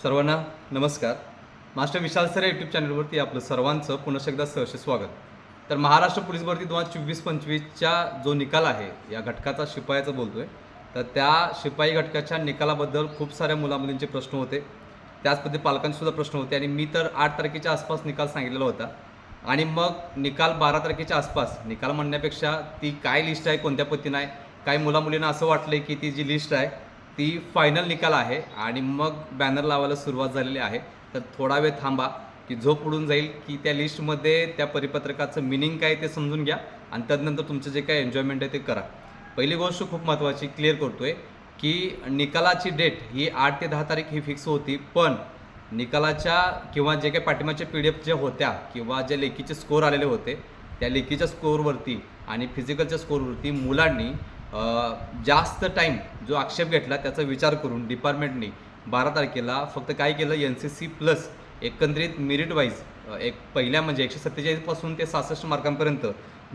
सर्वांना नमस्कार. मास्टर विशाल sir YouTube चॅनलवरती आपलं सर्वांचं पुन्हा एकदा सहर्ष स्वागत. तर महाराष्ट्र पोलीस भरती 2024-25चा जो निकाल आहे या घटकाचा शिपायाचं बोलतोय. तर त्या शिपाई घटकाच्या निकालाबद्दल खूप साऱ्या मुलामुलींचे प्रश्न होते, त्याचमध्ये पालकांचेसुद्धा प्रश्न होते आणि मी तर 8 तारखेच्या आसपास निकाल सांगितलेला होता आणि मग निकाल 12 तारखेच्या आसपास, निकाल म्हणण्यापेक्षा ती काय लिस्ट आहे कोणत्या पद्धतीनं आहे, काही मुलामुलींना असं वाटलं की ती जी लिस्ट आहे ती फायनल निकाल आहे आणि मग बॅनर लावायला सुरुवात झालेली आहे. तर थोडा वेळ थांबा की झोप उडून जाईल की त्या लिस्टमध्ये त्या परिपत्रकाचं मिनिंग काय ते समजून घ्या आणि त्यानंतर तुमचं जे काही एन्जॉयमेंट आहे ते करा. पहिली गोष्ट खूप महत्त्वाची क्लिअर करतोय की निकालाची डेट ही 8 ते 10 तारीख ही फिक्स होती, पण निकालाच्या किंवा जे काही पाठिंबाच्या PDF ज्या होत्या किंवा जे लेखीचे स्कोर आलेले होते त्या लेखीच्या स्कोरवरती आणि फिजिकलच्या स्कोरवरती मुलांनी जास्त टाईम जो आक्षेप घेतला त्याचा विचार करून डिपार्टमेंटनी 12 तारखेला फक्त काय केलं, NCC प्लस एकंदरीत मेरिट वाईज एक पहिल्या म्हणजे 147 पासून ते 66 मार्कांपर्यंत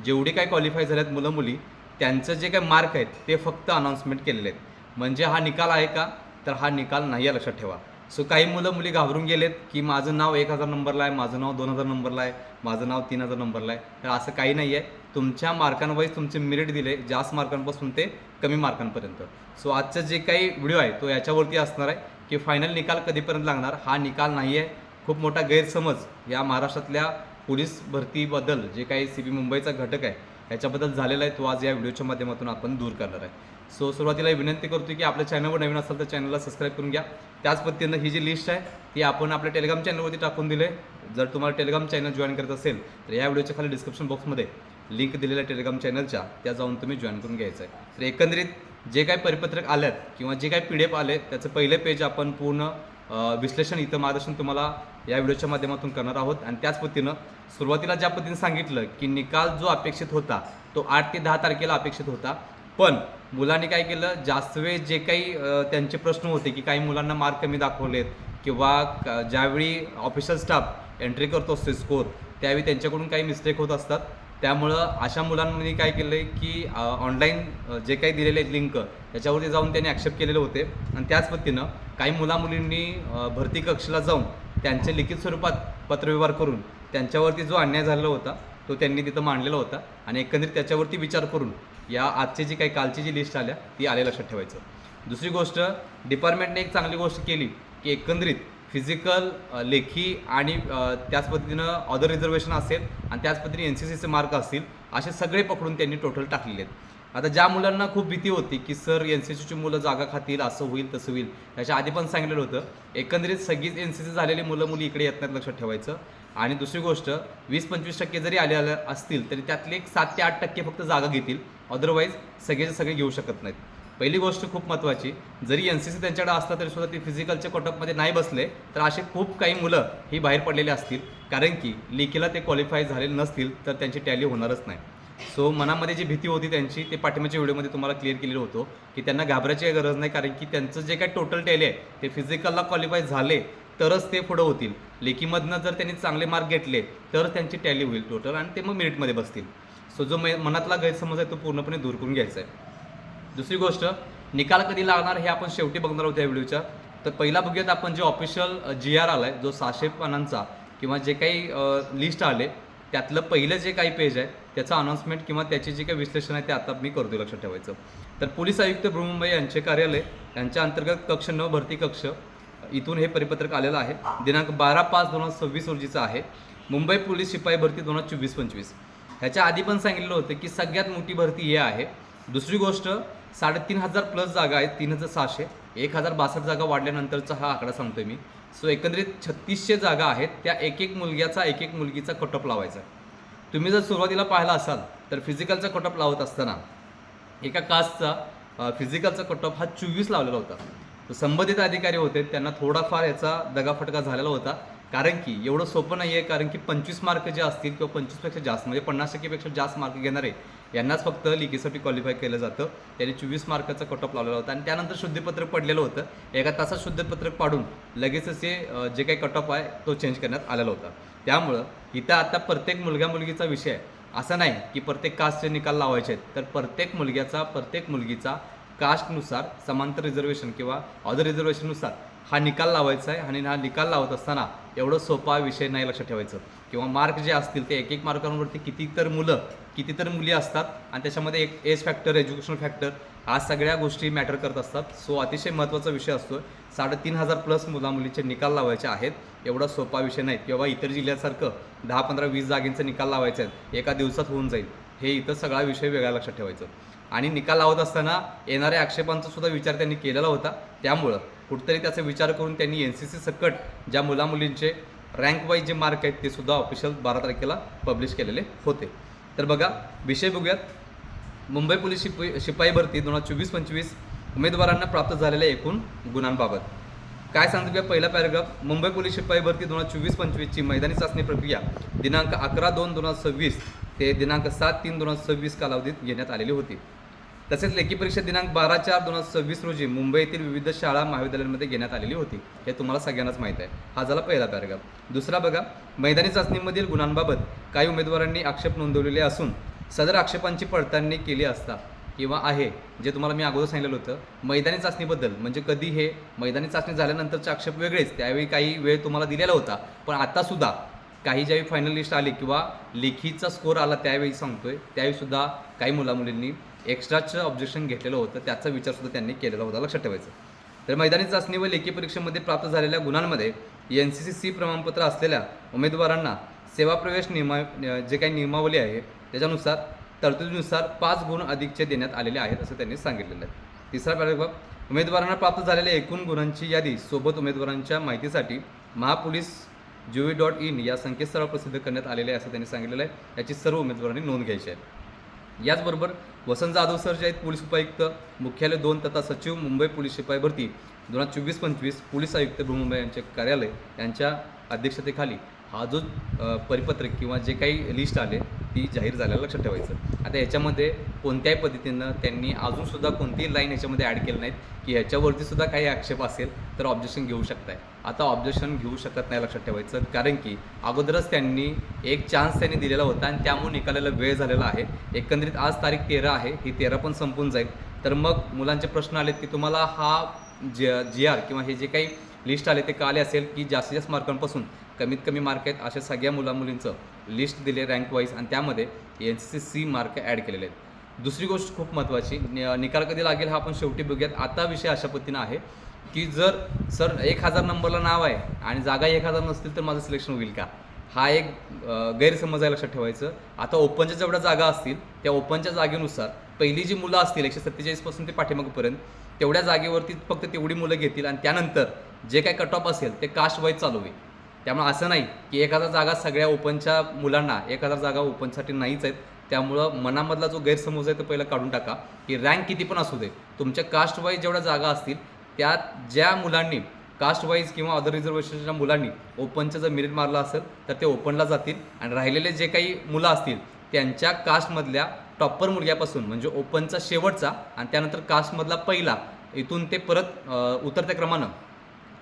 जेवढी काय क्वालिफाय झाल्यात मुलं मुली त्यांचं जे काही मार्क आहेत ते फक्त अनाऊन्समेंट केलेले आहेत. म्हणजे हा निकाल आहे का, तर हा निकाल नाही आहे, लक्षात ठेवा. सो काही मुलं मुली घाबरून गेलेत की माझं नाव 1000 नंबरला आहे, माझं नाव 2000 नंबरला आहे, माझं नाव 3000 नंबरला आहे. तर असं काही नाही आहे. तुमच्या मार्कांवाईज तुमचे मेरिट दिले, जास्त मार्कांपासून ते कमी मार्कांपर्यंत. सो आजचं जे काही व्हिडिओ आहे तो याच्यावरती असणार आहे की फायनल निकाल कधीपर्यंत लागणार, हा निकाल नाही आहे. खूप मोठा गैरसमज या महाराष्ट्रातल्या पोलीस भरतीबद्दल जे काही CP मुंबईचा घटक आहे याच्याबद्दल झालेला आहे, तो आज या व्हिडिओच्या माध्यमातून आपण दूर करणार आहे. सो सुरुवातीला विनंती करतो की आपल्या चॅनलवर नवीन असेल तर चॅनलला सबस्क्राईब करून घ्या. त्याच पद्धतीनं ही जी लिस्ट आहे ती आपण आपल्या टेलिग्राम चॅनलवरती टाकून दिले. जर तुम्हाला टेलिग्राम चॅनल जॉईन करत असेल तर या व्हिडिओच्या खाली डिस्क्रिप्शन बॉक्समध्ये लिंक दिलेल्या टेलिग्राम चॅनलच्या त्या जाऊन तुम्ही जॉईन करून घ्यायचं आहे. तर एकंदरीत जे काही परिपत्रक आल्यात किंवा जे काही PDF आले त्याचं पहिलं पेज आपण पूर्ण विश्लेषण इथं मार्गदर्शन तुम्हाला या व्हिडिओच्या माध्यमातून करणार आहोत. आणि त्याच पद्धतीनं सुरुवातीला ज्या पद्धतीने सांगितलं की निकाल जो अपेक्षित होता तो 8 ते 10 तारखेला अपेक्षित होता, पण मुलांनी काय केलं, जास्त वेळ जे काही त्यांचे प्रश्न होते की काही मुलांना मार्क कमी दाखवलेत किंवा ज्यावेळी ऑफिशियल स्टाफ एंट्री करतो असतो स्कोर त्यावेळी त्यांच्याकडून काही मिस्टेक होत असतात. त्यामुळं अशा मुलांनी काय केलं आहे की ऑनलाईन जे काही दिलेले आहेत लिंक त्याच्यावरती जाऊन त्यांनी ॲक्सेप्ट केलेले होते. आणि त्याच पद्धतीनं काही मुलामुलींनी भरती कक्षेला जाऊन त्यांच्या लिखित स्वरूपात पत्रव्यवहार करून त्यांच्यावरती जो अन्याय झालेला होता तो त्यांनी तिथं मांडलेला होता आणि एकंदरीत त्याच्यावरती विचार करून या आजची जी काही कालची जी लिस्ट आल्या ती आले, लक्षात ठेवायचं. दुसरी गोष्ट, डिपार्टमेंटने एक चांगली गोष्ट केली की एकंदरीत फिजिकल, लेखी आणि त्याच पद्धतीनं अदर रिझर्वेशन असेल आणि त्याच पद्धतीने NCCचे मार्क असतील असे सगळे पकडून त्यांनी टोटल टाकलेले आहेत. आता ज्या मुलांना खूप भीती होती की सर NCCची मुलं जागा खातील, असं होईल तसं होईल, त्याच्या आधी पण सांगितलेलं होतं, एकंदरीत सगळीच NCC झालेली मुलं मुली इकडे येत नाहीत, लक्षात ठेवायचं. आणि दुसरी गोष्ट, 20-25% जरी आले असतील तरी त्यातले एक 7 ते 8% फक्त जागा घेतील, अदरवाईज सगळेचे सगळे घेऊ शकत नाहीत. पहिली गोष्ट खूप महत्त्वाची, जरी NCC त्यांच्याकडे असला तरीसुद्धा ते फिजिकलच्या कटअपमध्ये नाही बसले तर असे खूप काही मुलं ही बाहेर पडलेले असतील, कारण की लेखीला ते क्वालिफाय झालेले नसतील तर त्यांची टॅली होणारच नाही. सो मनामध्ये जी भीती होती त्यांची ते पाठिंबाच्या व्हिडिओमध्ये तुम्हाला क्लिअर केलेलं होतं की त्यांना घाबरायची गरज नाही, कारण की त्यांचं जे काही टोटल टॅली आहे ते फिजिकलला क्वालिफाय झाले तरच ते पुढं होतील. लेखीमधनं जर त्यांनी चांगले मार्क घेतले तर त्यांची टॅली होईल टोटल आणि ते मग मेरिटमध्ये बसतील. सो जो मनातला गैरसमज आहे तो पूर्णपणे दूर करून घ्यायचा आहे. दुसरी गोष्ट, निकाल कधी लागणार हे आपण शेवटी बघणार आहोत या व्हिडिओच्या. तर पहिला बघूयात आपण जे ऑफिशियल GR आला आहे जो 600 पानांचा किंवा जे काही लिस्ट आले त्यातलं पहिलं जे काही पेज आहे त्याचं अनाऊन्समेंट किंवा त्याचे जे काही विश्लेषण आहे ते आता मी करतो, लक्षात ठेवायचं. तर पोलीस आयुक्त बृहन्मुंबई यांचे कार्यालय यांच्या अंतर्गत कक्ष 9 भरती कक्ष इथून हे परिपत्रक आलेलं आहे. दिनांक 12/5/2026 रोजीचं आहे. मुंबई पोलीस शिपाई भरती 2024-25. ह्याच्या आधी पण सांगितलं होतं की सगळ्यात मोठी भरती ही आहे. दुसरी गोष्ट, 3500 प्लस जागा आहेत, 3600, 1062 जागा वाढल्यानंतरचा हा आकडा सांगतोय मी. सो एकंदरीत 3600 जागा आहेत, त्या एक एक मुलगीचा कटअप लावायचा. तुम्ही जर सुरुवातीला पाहिला असाल तर फिजिकलचा कटअप लावत असताना एका कास्टचा फिजिकलचा कटअप हा 24 लावलेला होता. तो संबंधित अधिकारी होते त्यांना थोडाफार याचा दगाफटका झालेला होता, कारण की एवढं सोपं नाही आहे, कारण की 25 मार्क जे असतील किंवा 25पेक्षा जास्त म्हणजे 50%पेक्षा जास्त मार्क घेणारे यांनाच फक्त लिखीसाठी क्वालिफाय केलं जातं. त्यांनी 24 मार्काचा कटअप लावलेला होता आणि त्यानंतर शुद्धीपत्रक पडलेलं होतं. एका तासात शुद्धीपत्रक पाडून लगेचच जे काही कटअप आहे तो चेंज करण्यात आलेला होता. त्यामुळं इथं आता प्रत्येक मुलगीचा विषय आहे, असं नाही की प्रत्येक कास्टचे निकाल लावायचे आहेत, तर प्रत्येक मुलगीचा कास्टनुसार समांतर रिझर्वेशन किंवा अदर रिझर्वेशननुसार हा निकाल लावायचा आहे आणि हा निकाल लावत असताना एवढं सोपा विषय नाही लक्षात ठेवायचं किंवा मार्क जे असतील ते एक मार्कांवरती किती तर मुली असतात आणि त्याच्यामध्ये एक एज फॅक्टर, एज्युकेशनल फॅक्टर हा सगळ्या गोष्टी मॅटर करत असतात. सो अतिशय महत्त्वाचा विषय असतो. 3,500 प्लस मुलीचे निकाल लावायचे आहेत. एवढा सोपा विषय नाही किंवा इतर जिल्ह्यासारखं 10, 15, 20 जागेंचे निकाल लावायचे आहेत एका दिवसात होऊन जाईल. हे इथं सगळा विषय वेगळा लक्षात ठेवायचं. आणि निकाल लावत असताना येणाऱ्या आक्षेपांचा सुद्धा विचार त्यांनी केलेला होता. त्यामुळं कुठंतरी त्याचा विचार करून त्यांनी NCC सकट ज्या मुलींचे रँक वाईज जे मार्क आहेत ते सुद्धा ऑफिशियल 12 तारखेला पब्लिश केलेले होते. तर बघा विषय बघूयात. मुंबई पोलीस शिपाई भरती 2024-25 उमेदवारांना प्राप्त झालेल्या एकूण गुणांबाबत काय सांगतो की पहिला पॅराग्राफ. मुंबई पोलीस शिपाई भरती 2024-25ची मैदानी चाचणी प्रक्रिया दिनांक 11/2/2026 ते दिनांक 7/3/2026 कालावधीत घेण्यात आलेली होती. तसेच लेखी परीक्षा दिनांक 12/4/2026 रोजी मुंबई येथील विविध शाळा महाविद्यालयांमध्ये घेण्यात आलेली होती. हे तुम्हाला सगळ्यांनाच माहीत आहे. हा झाला पहिला पॅराग्राफ. दुसरा बघा. मैदानी चाचणीमधील गुणांबाबत काही उमेदवारांनी आक्षेप नोंदवलेले असून सदर आक्षेपांची पडताळणी केली असता किंवा आहे जे तुम्हाला मी अगोदर सांगितलेलं होतं. मैदानी चाचणीबद्दल म्हणजे कधी हे मैदानी चाचणी झाल्यानंतरचे आक्षेप वेगळेच, त्यावेळी काही वेळ तुम्हाला दिलेला होता. पण आत्तासुद्धा काही ज्यावेळी फायनल लिस्ट आली किंवा लेखीचा स्कोअर आला त्यावेळी सांगतोय, त्यावेळीसुद्धा काही मुलींनी एक्स्ट्राचं ऑब्जेक्शन घेतलेलं होतं. त्याचा विचारसुद्धा त्यांनी केलेला होता. लक्षात ठेवायचं. तर मैदानी चाचणी व लेखी परीक्षेमध्ये प्राप्त झालेल्या गुणांमध्ये NCC प्रमाणपत्र असलेल्या उमेदवारांना सेवा प्रवेश जे काही नियमावली आहे त्याच्यानुसार तरतुदीनुसार 5 गुण अधिकचे देण्यात आलेले आहेत असं त्यांनी सांगितलेलं आहे. तिसरा पॅराग्राफ. उमेदवारांना प्राप्त झालेल्या एकूण गुणांची यादी सोबत उमेदवारांच्या माहितीसाठी mahapolice.gov.in या संकेतस्थळावर प्रसिद्ध करण्यात आलेले आहे असं त्यांनी सांगितलेलं आहे. याची सर्व उमेदवारांनी नोंद घ्यायची आहे. याचबरोबर वसंत जाधव सर जे आहेत पोलीस उपायुक्त मुख्यालय 2 तथा सचिव मुंबई पोलीस शिपाई भरती 2024-25 पोलीस आयुक्त बृहन्मुंबई यांचे कार्यालय यांच्या अध्यक्षतेखाली हा जो परिपत्रक किंवा जे काही लिस्ट आले ती जाहीर झालेलं लक्षात ठेवायचं. आता याच्यामध्ये कोणत्याही पद्धतीनं त्यांनी अजूनसुद्धा कोणतीही लाईन याच्यामध्ये ॲड केलं नाहीत की ह्याच्यावरती सुद्धा काही आक्षेप असेल तर ऑब्जेक्शन घेऊ शकताय. आता ऑब्जेक्शन घेऊ शकत नाही लक्षात ठेवायचं. कारण की अगोदरच त्यांनी एक चान्स त्यांनी दिलेला होता आणि त्यामुळे निकालाला वेळ झालेला आहे. एकंदरीत आज तारीख 13 आहे. ही 13 पण संपून जाईल. तर मग मुलांचे प्रश्न आलेत की तुम्हाला हा GR किंवा हे जे काही लिस्ट आले ते का आले असेल की जास्तीत जास्त मार्कांपासून कमीत कमी मार्क आहेत अशा सगळ्या मुलींचं लिस्ट दिले रँक वाईज आणि त्यामध्ये NCC मार्क ॲड केलेले आहेत. दुसरी गोष्ट खूप महत्त्वाची, निकाल कधी लागेल हा आपण शेवटी बघूयात. आता विषय अशा पद्धतीनं आहे की जर सर 1000 नंबरला नाव आहे आणि जागा 1000 नसतील तर माझं सिलेक्शन होईल का, हा एक गैरसमज आहे लक्षात ठेवायचं. आता ओपनच्या जेवढ्या जागा असतील त्या ओपनच्या जागेनुसार पहिली जी मुलं असतील 147 पासून ते पाठीमागपर्यंत तेवढ्या जागेवरती फक्त तेवढी मुलं घेतील आणि त्यानंतर जे काही कट ऑफ असेल ते कास्ट वाईज चालू होईल. त्यामुळे असं नाही की 1000 जागा सगळ्या ओपनच्या मुलांना 1000 जागा ओपनसाठी नाहीच आहेत. त्यामुळं मनामधला जो गैरसमज आहे तो पहिला काढून टाका की रँक किती पण असू दे, तुमच्या कास्ट वाईज जेवढ्या जागा असतील त्यात ज्या मुलांनी कास्ट वाईज किंवा अदर रिझर्वेशनच्या मुलांनी ओपनचं जर मेरिट मारलं असेल तर ते ओपनला जातील आणि राहिलेले जे काही मुलं असतील त्यांच्या कास्टमधल्या टॉपर मुलग्यापासून म्हणजे ओपनचा शेवटचा आणि त्यानंतर कास्टमधला पहिला इथून ते परत उतरत्या क्रमानं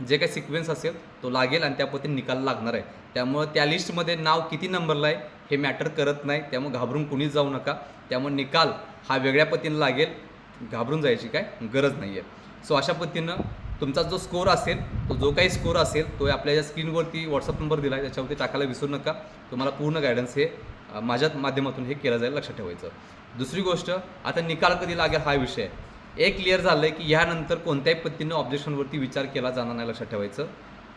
जे काही सिक्वेन्स असेल तो लागेल आणि त्या पद्धतीने निकाल लागणार आहे. त्यामुळं त्या लिस्टमध्ये नाव किती नंबरला आहे हे मॅटर करत नाही. त्यामुळे घाबरून कुणीच जाऊ नका. त्यामुळे निकाल हा वेगळ्या पद्धतीने लागेल, घाबरून जायची काय गरज नाही आहे. सो अशा पद्धतीनं तुमचा जो स्कोअर असेल तो जो काही स्कोअर असेल तो आपल्या या स्क्रीनवरती व्हॉट्सअप नंबर दिला आहे त्याच्यावरती टाकायला विसरू नका. तुम्हाला पूर्ण गायडन्स हे माझ्या माध्यमातून हे केलं जाईल लक्षात ठेवायचं. दुसरी गोष्ट, आता निकाल कधी लागेल हा विषय आहे. एक क्लिअर झालं आहे की ह्यानंतर कोणत्याही पद्धतीनं ऑब्जेक्शनवरती विचार केला जाणार नाही लक्षात ठेवायचं.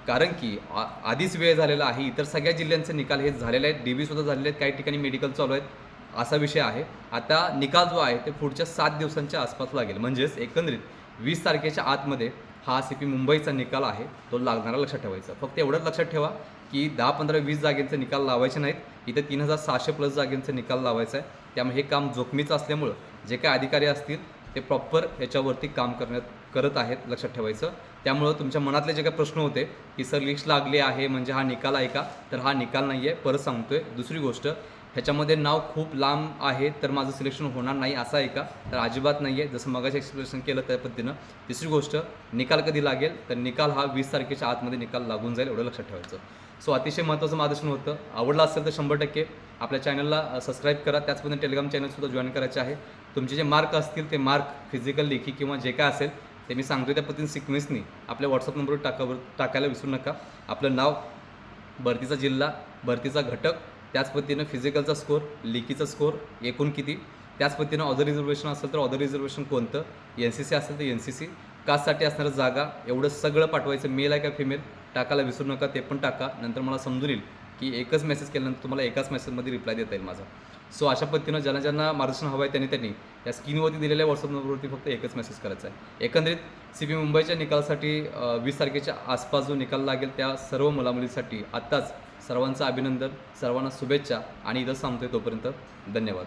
कारण की आधीच वेळ झालेला आहे. इतर सगळ्या जिल्ह्यांचे निकाल हे झालेले आहेत. DB सुद्धा झालेले आहेत. काही ठिकाणी मेडिकल चालू आहेत असा विषय आहे. आता निकाल जो आहे ते पुढच्या 7 दिवसांच्या आसपास लागेल. म्हणजेच एकंदरीत 20 तारखेच्या आतमध्ये हा CP मुंबईचा निकाल आहे तो लागणारा लक्षात ठेवायचा. फक्त एवढंच लक्षात ठेवा की 10, 15, 20 जागेंचे निकाल लावायचे नाहीत. इथं 3600 प्लस जागेंचे निकाल लावायचं आहे. त्यामुळे हे काम जोखमीचं असल्यामुळं जे काही अधिकारी असतील ते प्रॉपर याच्यावरती काम करत आहेत लक्षात ठेवायचं. त्यामुळं तुमच्या मनातले जे काही प्रश्न होते की सर लिस्ट लागली आहे म्हणजे हा निकाल आहे का, तर हा निकाल नाही आहे. परत सांगतोय. दुसरी गोष्ट, ह्याच्यामध्ये नाव खूप लांब आहे तर माझं सिलेक्शन होणार नाही असं आहे का, तर अजिबात नाही आहे. जसं मगाशी एक्सप्लेनेशन केलं त्या पद्धतीनं. तिसरी गोष्ट, निकाल कधी लागेल तर निकाल हा 20 तारखेच्या आतमध्ये निकाल लागून जाईल एवढं लक्षात ठेवायचं. सो अतिशय महत्त्वाचं मार्गदर्शन होतं. आवडलं असेल तर 100% आपल्या चॅनलला सबस्क्राईब करा. त्याच पद्धतीने टेलिग्राम चॅनलसुद्धा जॉईन करायचे आहे. तुमचे जे मार्क असतील ते मार्क फिजिकल लेखी किंवा जे काय असेल ते मी सांगतो त्या पद्धतीने सिक्वेन्सनी आपल्या व्हॉट्सअप नंबरवर टाकायला विसरू नका. आपलं नाव, भरतीचा जिल्हा, भरतीचा घटक, त्याच पद्धतीनं फिजिकलचा स्कोर, लेखीचा स्कोर, एकूण किती, त्याच पद्धतीनं ऑदर रिझर्वेशन असेल तर ऑदर रिझर्वेशन कोणतं, NCC असेल तर NCC, कास्टसाठी असणारं जागा, एवढं सगळं पाठवायचं. मेल आहे का फिमेल टाकायला विसरू नका, ते पण टाका. नंतर मला समजून येईल की एकच मेसेज केल्यानंतर तुम्हाला एकाच मेसेजमध्ये रिप्लाय देता येईल माझा. सो अशा पद्धतीनं ज्यांना मार्गदर्शन हवं आहे त्यांनी या स्क्रीनवरती दिलेल्या व्हॉट्सअप नंबरवरती फक्त एकच मेसेज करायचा आहे. एकंदरीत CP मुंबईच्या निकालासाठी 20 तारखेच्या आसपास जो निकाल लागेल त्या सर्व मुलामुलीसाठी आत्ताच सर्वांचं अभिनंदन, सर्वांना शुभेच्छा आणि इथं सांगतोय तोपर्यंत धन्यवाद.